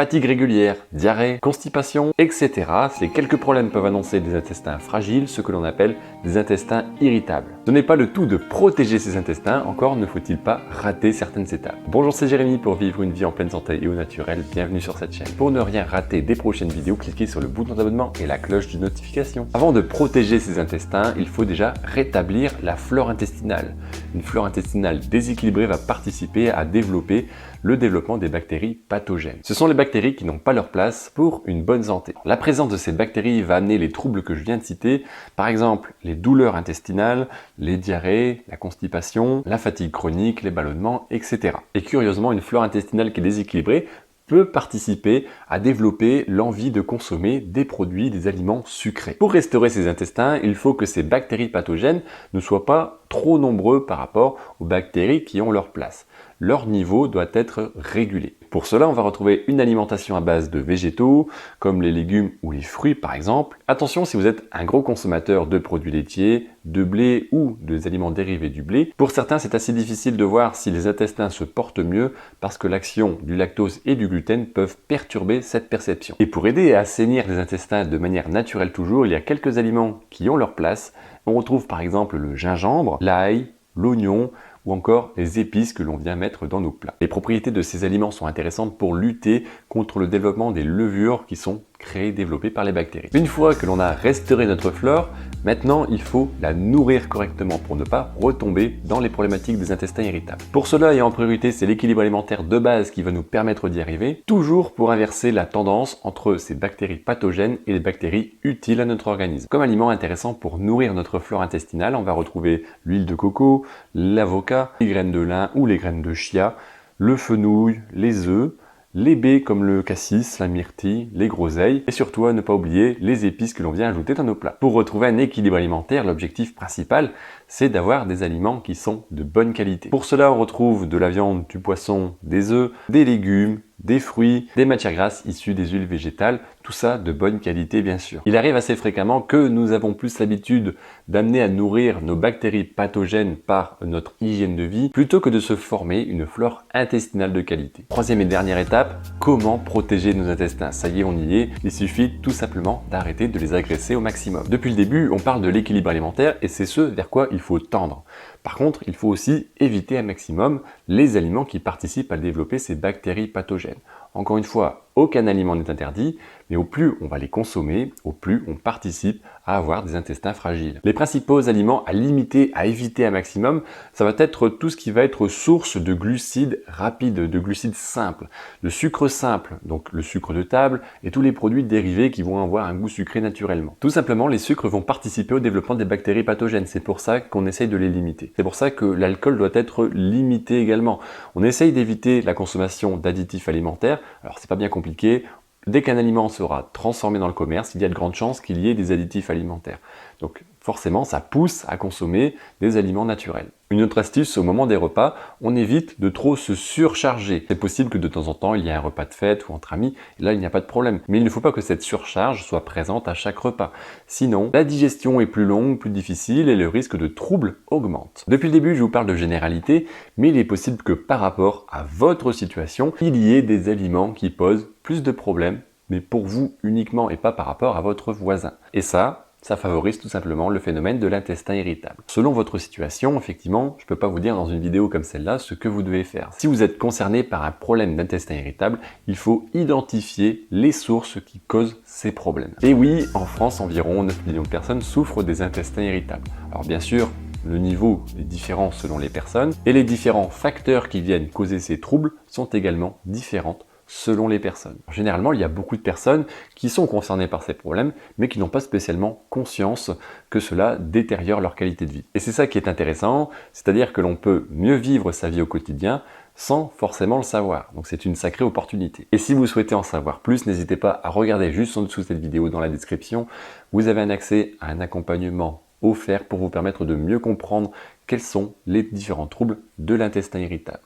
Fatigue régulière, diarrhée, constipation, etc. Ces quelques problèmes peuvent annoncer des intestins fragiles, ce que l'on appelle des intestins irritables. Ce n'est pas le tout de protéger ces intestins, encore ne faut-il pas rater certaines étapes. Bonjour, c'est Jérémy pour vivre une vie en pleine santé et au naturel, bienvenue sur cette chaîne. Pour ne rien rater des prochaines vidéos, cliquez sur le bouton d'abonnement et la cloche de notification. Avant de protéger ces intestins, il faut déjà rétablir la flore intestinale. Une flore intestinale déséquilibrée va participer à développer le développement des bactéries pathogènes. Ce sont les bactéries qui n'ont pas leur place pour une bonne santé. La présence de ces bactéries va amener les troubles que je viens de citer, par exemple les douleurs intestinales, les diarrhées, la constipation, la fatigue chronique, les ballonnements, etc. Et curieusement, une flore intestinale qui est déséquilibrée peut participer à développer l'envie de consommer des produits, des aliments sucrés. Pour restaurer ces intestins, il faut que ces bactéries pathogènes ne soient pas trop nombreux par rapport aux bactéries qui ont leur place. Leur niveau doit être régulé. Pour cela, on va retrouver une alimentation à base de végétaux, comme les légumes ou les fruits par exemple. Attention, si vous êtes un gros consommateur de produits laitiers, de blé ou des aliments dérivés du blé, pour certains c'est assez difficile de voir si les intestins se portent mieux parce que l'action du lactose et du gluten peuvent perturber cette perception. Et pour aider à assainir les intestins de manière naturelle toujours, il y a quelques aliments qui ont leur place. On retrouve par exemple le gingembre, l'ail, l'oignon, ou encore les épices que l'on vient mettre dans nos plats. Les propriétés de ces aliments sont intéressantes pour lutter contre le développement des levures qui sont créées et développées par les bactéries. Une fois que l'on a restauré notre flore, maintenant il faut la nourrir correctement pour ne pas retomber dans les problématiques des intestins irritables. Pour cela et en priorité, c'est l'équilibre alimentaire de base qui va nous permettre d'y arriver, toujours pour inverser la tendance entre ces bactéries pathogènes et les bactéries utiles à notre organisme. Comme aliment intéressant pour nourrir notre flore intestinale, on va retrouver l'huile de coco, l'avocat, les graines de lin ou les graines de chia, le fenouil, les œufs, les baies comme le cassis, la myrtille, les groseilles et surtout à ne pas oublier les épices que l'on vient ajouter dans nos plats. Pour retrouver un équilibre alimentaire, l'objectif principal c'est d'avoir des aliments qui sont de bonne qualité. Pour cela, on retrouve de la viande, du poisson, des œufs, des légumes, des fruits, des matières grasses issues des huiles végétales, tout ça de bonne qualité bien sûr. Il arrive assez fréquemment que nous avons plus l'habitude d'amener à nourrir nos bactéries pathogènes par notre hygiène de vie plutôt que de se former une flore intestinale de qualité. Troisième et dernière étape, comment protéger nos intestins? Ça y est, on y est, il suffit tout simplement d'arrêter de les agresser au maximum. Depuis le début, on parle de l'équilibre alimentaire et c'est ce vers quoi il faut tendre. Par contre, il faut aussi éviter un maximum les aliments qui participent à développer ces bactéries pathogènes. Encore une fois, aucun aliment n'est interdit, mais au plus on va les consommer, au plus on participe à avoir des intestins fragiles. Les principaux aliments à limiter, à éviter un maximum, ça va être tout ce qui va être source de glucides rapides, de glucides simples, le sucre simple, donc le sucre de table, et tous les produits dérivés qui vont avoir un goût sucré naturellement. Tout simplement, les sucres vont participer au développement des bactéries pathogènes, c'est pour ça qu'on essaye de les limiter. C'est pour ça que l'alcool doit être limité également. On essaye d'éviter la consommation d'additifs alimentaires, alors c'est pas bien compliqué. Dès qu'un aliment sera transformé dans le commerce, il y a de grandes chances qu'il y ait des additifs alimentaires. Donc forcément, ça pousse à consommer des aliments naturels. Une autre astuce, au moment des repas, on évite de trop se surcharger. C'est possible que de temps en temps, il y ait un repas de fête ou entre amis, et là, il n'y a pas de problème. Mais il ne faut pas que cette surcharge soit présente à chaque repas. Sinon, la digestion est plus longue, plus difficile, et le risque de troubles augmente. Depuis le début, je vous parle de généralité, mais il est possible que par rapport à votre situation, il y ait des aliments qui posent plus de problèmes, mais pour vous uniquement et pas par rapport à votre voisin. Et ça favorise tout simplement le phénomène de l'intestin irritable. Selon votre situation, effectivement, je ne peux pas vous dire dans une vidéo comme celle-là ce que vous devez faire. Si vous êtes concerné par un problème d'intestin irritable, il faut identifier les sources qui causent ces problèmes. Et oui, en France, environ 9 millions de personnes souffrent des intestins irritables. Alors bien sûr, le niveau est différent selon les personnes et les différents facteurs qui viennent causer ces troubles sont également différents selon les personnes. Généralement, il y a beaucoup de personnes qui sont concernées par ces problèmes, mais qui n'ont pas spécialement conscience que cela détériore leur qualité de vie. Et c'est ça qui est intéressant, c'est-à-dire que l'on peut mieux vivre sa vie au quotidien sans forcément le savoir. Donc c'est une sacrée opportunité. Et si vous souhaitez en savoir plus, n'hésitez pas à regarder juste en dessous de cette vidéo dans la description. Vous avez un accès à un accompagnement offert pour vous permettre de mieux comprendre quels sont les différents troubles de l'intestin irritable.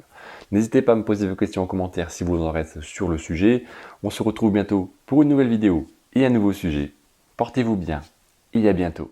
N'hésitez pas à me poser vos questions en commentaire si vous en restez sur le sujet. On se retrouve bientôt pour une nouvelle vidéo et un nouveau sujet. Portez-vous bien et à bientôt.